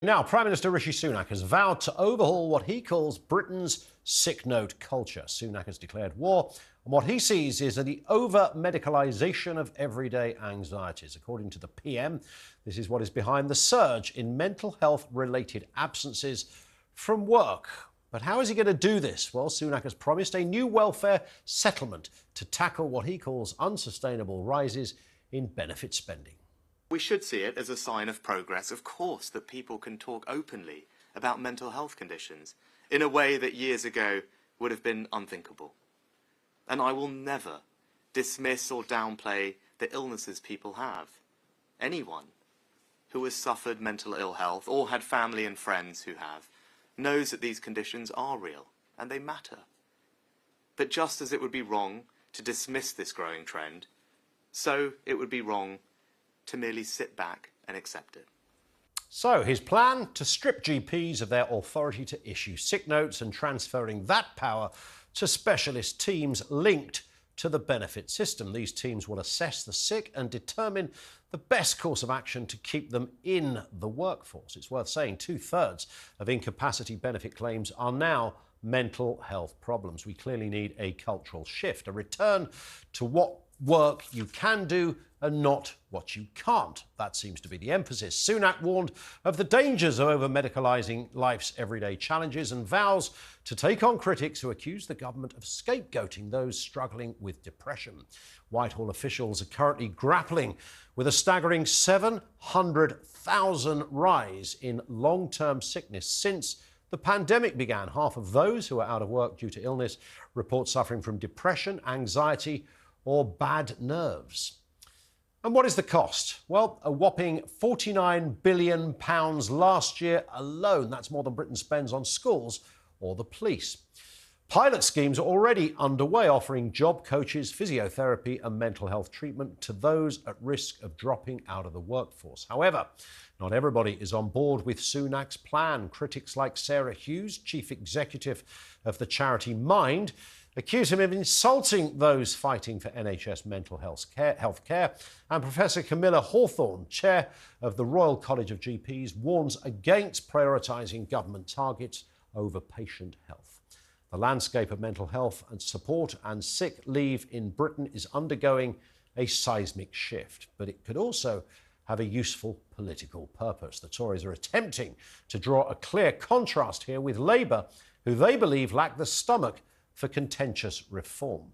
Now, Prime Minister Rishi Sunak has vowed to overhaul what he calls Britain's sick note culture. Sunak has declared war on what he sees as the over-medicalisation of everyday anxieties. According to the PM, this is what is behind the surge in mental health-related absences from work. But how is he going to do this? Well, Sunak has promised a new welfare settlement to tackle what he calls unsustainable rises in benefit spending. We should see it as a sign of progress, of course, that people can talk openly about mental health conditions in a way that years ago would have been unthinkable. And I will never dismiss or downplay the illnesses people have. Anyone who has suffered mental ill health or had family and friends who have knows that these conditions are real and they matter. But just as it would be wrong to dismiss this growing trend, so it would be wrong to merely sit back and accept it. So his plan to strip GPs of their authority to issue sick notes and transferring that power to specialist teams linked to the benefit system. These teams will assess the sick and determine the best course of action to keep them in the workforce. It's worth saying 2/3 of incapacity benefit claims are now mental health problems. We clearly need a cultural shift, a return to what work you can do and not what you can't. That seems to be the emphasis. Sunak warned of the dangers of over-medicalising life's everyday challenges and vows to take on critics who accuse the government of scapegoating those struggling with depression. Whitehall officials are currently grappling with a staggering 700,000 rise in long-term sickness since the pandemic began. Half of those who are out of work due to illness report suffering from depression, anxiety, or bad nerves. And what is the cost? Well, a whopping £49 billion last year alone. That's more than Britain spends on schools or the police. Pilot schemes are already underway, offering job coaches, physiotherapy and mental health treatment to those at risk of dropping out of the workforce. However, not everybody is on board with Sunak's plan. Critics like Sarah Hughes, chief executive of the charity Mind, accuse him of insulting those fighting for NHS mental health care. And Professor Camilla Hawthorne, chair of the Royal College of GPs, warns against prioritising government targets over patient health. The landscape of mental health and support and sick leave in Britain is undergoing a seismic shift, but it could also have a useful political purpose. The Tories are attempting to draw a clear contrast here with Labour, who they believe lack the stomach for contentious reform.